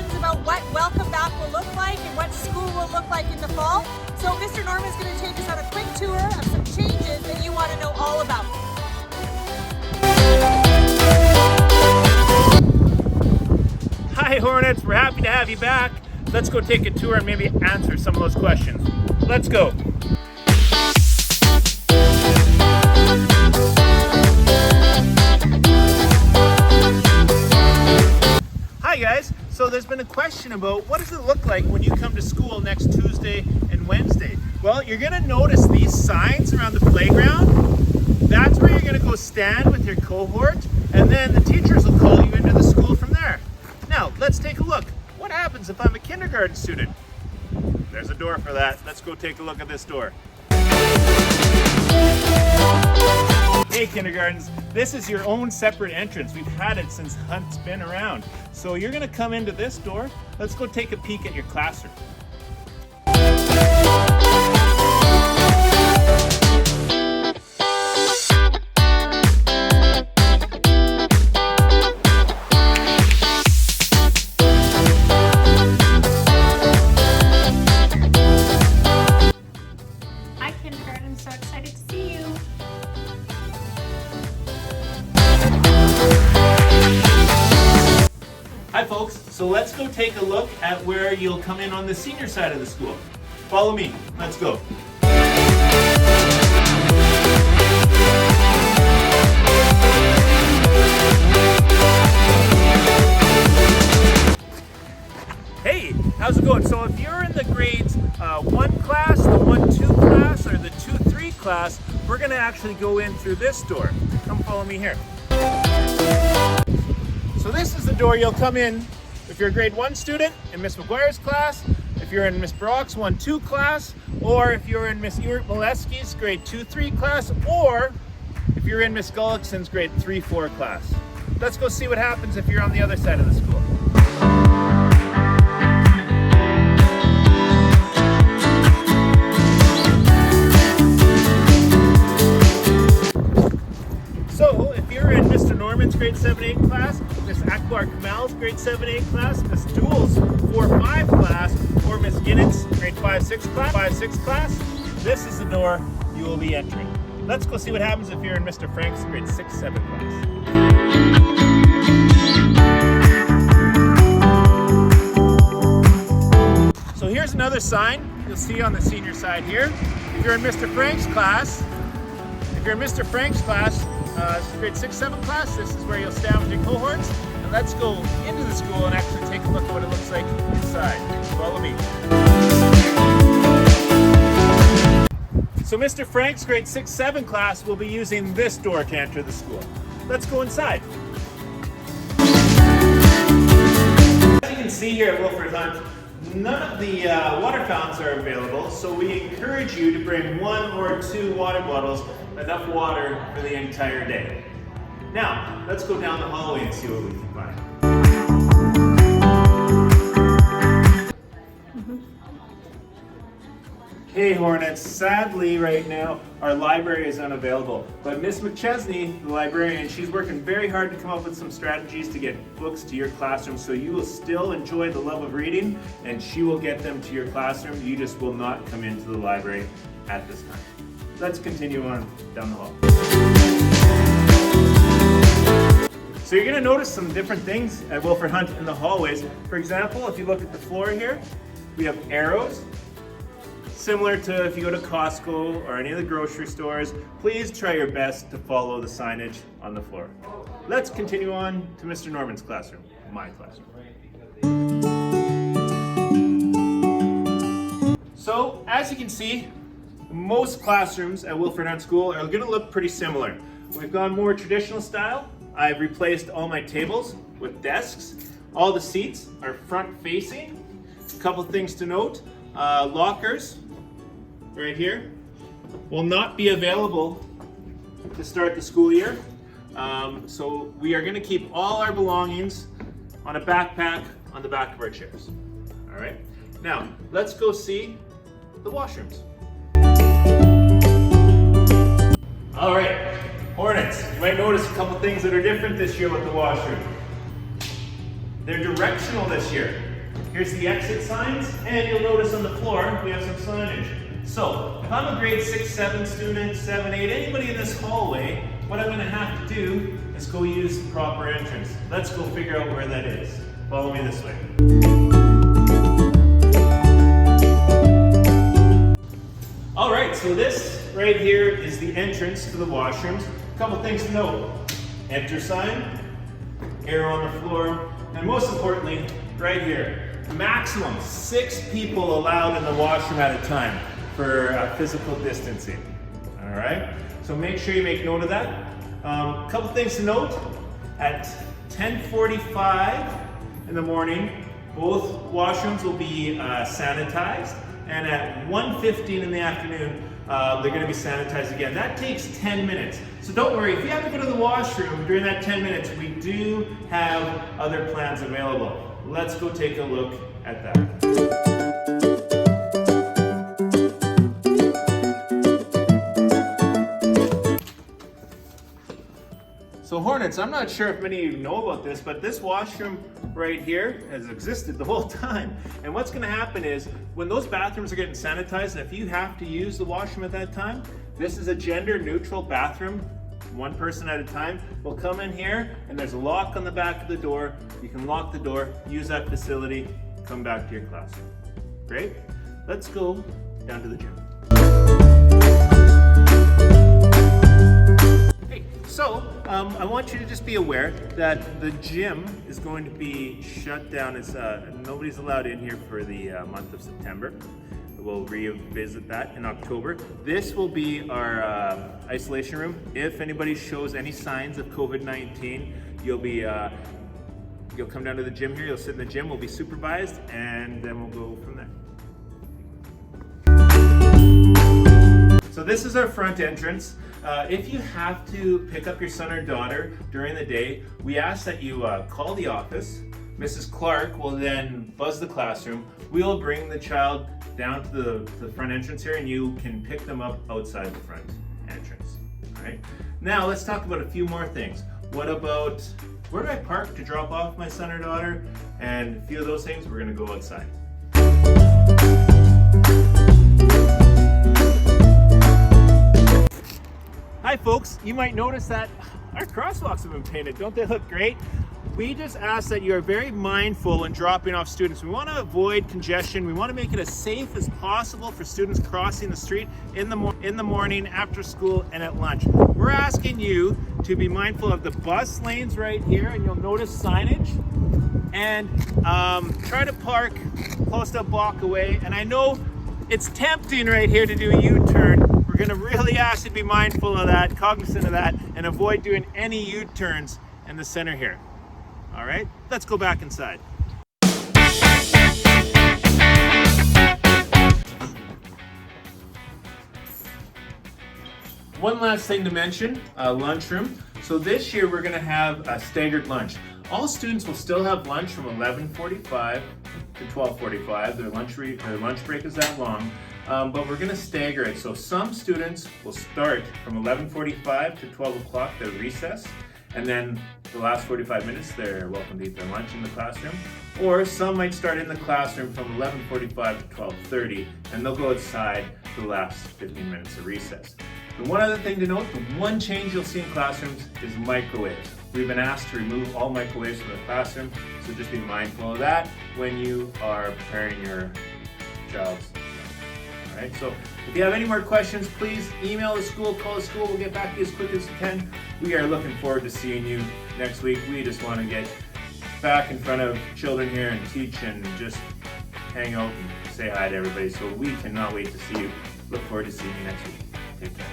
questions about what welcome back will look like and what school will look like in the fall. So Mr. Norman is going to take us on a quick tour of some changes that you want to know all about. Hi Hornets, we're happy to have you back. Let's go take a tour and maybe answer some of those questions. Let's go. Hi guys, so there's been a question about what does it look like when you come to school next Tuesday and Wednesday? Well, you're gonna notice these signs around the playground. That's where you're gonna go stand with your cohort, and then the teachers will call you into the school from there. Now, let's take a look. What happens if I'm a kindergarten student? There's a door for that. Let's go take a look at this door. Hey kindergartens, this is your own separate entrance. We've had it since Hunt's been around. So you're gonna come into this door. Let's go take a peek at your classroom. Hi kindergarten, so excited to see you. Hi folks, so let's go take a look at where you'll come in on the senior side of the school. Follow me, let's go. Hey, how's it going? So if you're in the grades 1 class, the 1-2 class, or the 2-3 class, we're gonna actually go in through this door. Come follow me here. So this is the door you'll come in if you're a grade 1 student in Miss McGuire's class, if you're in Miss Brock's 1-2 class, or if you're in Miss Ewart Molesky's grade 2-3 class, or if you're in Miss Gullickson's grade 3-4 class. Let's go see what happens if you're on the other side of the school. So, if you're in Mr. Norman's grade 7-8 class, Miss Akbar Kamal's grade 7-8 class, Miss Jewel's 4-5 class, or Miss Ginnet's grade 5-6 class, this is the door you will be entering. Let's go see what happens if you're in Mr. Frank's grade 6-7 class. So here's another sign you'll see on the senior side here. If you're in Mr. Frank's class, grade 6-7 class, this is where you'll stand with your cohorts. And let's go into the school and actually take a look at what it looks like inside. Follow me. So Mr. Frank's grade 6-7 class will be using this door to enter the school. Let's go inside. As you can see here at Wilfred Hunt, none of the water fountains are available, so we encourage you to bring 1 or 2 water bottles, enough water for the entire day. Now, let's go down the hallway and see what we can find. Okay, Hornets, sadly right now our library is unavailable, but Miss McChesney, the librarian, she's working very hard to come up with some strategies to get books to your classroom so you will still enjoy the love of reading and she will get them to your classroom. You just will not come into the library at this time. Let's continue on down the hall. So you're gonna notice some different things at Wilfred Hunt in the hallways. For example, if you look at the floor here, we have arrows. Similar to if you go to Costco or any of the grocery stores, please try your best to follow the signage on the floor. Let's continue on to Mr. Norman's classroom, my classroom. So, as you can see, most classrooms at Wilfred Hunt School are going to look pretty similar. We've gone more traditional style. I've replaced all my tables with desks. All the seats are front facing. A couple things to note. Lockers, right here, will not be available to start the school year. So we are going to keep all our belongings on a backpack on the back of our chairs. All right. Now, let's go see the washrooms. All right, Hornets, you might notice a couple things that are different this year with the washroom. They're directional this year. Here's the exit signs, and you'll notice on the floor we have some signage. So, if I'm a grade 6, 7 student, 7, 8, anybody in this hallway, what I'm going to have to do is go use the proper entrance. Let's go figure out where that is. Follow me this way. Alright, so this right here is the entrance to the washrooms. A couple things to note. Enter sign, arrow on the floor, and most importantly, right here, maximum 6 people allowed in the washroom at a time for physical distancing. Alright, so make sure you make note of that. A couple things to note. At 10:45 in the morning, both washrooms will be sanitized, and at 1:15 in the afternoon, they're going to be sanitized again. That takes 10 minutes. So don't worry, if you have to go to the washroom during that 10 minutes, we do have other plans available. Let's go take a look at that. So Hornets, I'm not sure if many of you know about this, but this washroom right here has existed the whole time. And what's going to happen is when those bathrooms are getting sanitized, and if you have to use the washroom at that time, this is a gender neutral bathroom. One person at a time will come in here, and there's a lock on the back of the door. You can lock the door, use that facility, come back to your classroom. Great. Let's go down to the gym. So, I want you to just be aware that the gym is going to be shut down. It's, nobody's allowed in here for the month of September. We'll revisit that in October. This will be our isolation room. If anybody shows any signs of COVID-19, you'll come down to the gym here, you'll sit in the gym, we'll be supervised, and then we'll go from there. So this is our front entrance. If you have to pick up your son or daughter during the day, we ask that you call the office. Mrs. Clark will then buzz the classroom. We'll bring the child down to the front entrance here, and you can pick them up outside the front entrance. All right. Now let's talk about a few more things. What about where do I park to drop off my son or daughter? And a few of those things, we're going to go outside. Hi folks, you might notice that our crosswalks have been painted. Don't they look great? We just ask that you are very mindful when dropping off students. We want to avoid congestion. We want to make it as safe as possible for students crossing the street in the morning, after school, and at lunch. We're asking you to be mindful of the bus lanes right here, and you'll notice signage. And try to park close to a block away. And I know it's tempting right here to do a U-turn. We're going to really ask you to be mindful of that, cognizant of that, and avoid doing any U-turns in the center here. All right, let's go back inside. One last thing to mention, lunchroom. So this year we're going to have a staggered lunch. All students will still have lunch from 11:45 to 12:45. Their lunch break is that long, but we're going to stagger it. So some students will start from 11:45 to 12 o'clock, their recess, and then the last 45 minutes they're welcome to eat their lunch in the classroom. Or some might start in the classroom from 11:45 to 12:30, and they'll go outside for the last 15 minutes of recess. And one other thing to note, the one change you'll see in classrooms is microwaves. We've been asked to remove all microwaves from the classroom, so just be mindful of that when you are preparing your child's lunch. All right, so if you have any more questions, please email the school, call the school, we'll get back to you as quick as we can. We are looking forward to seeing you next week. We just want to get back in front of children here and teach and just hang out and say hi to everybody, so we cannot wait to see you. Look forward to seeing you next week. Take care.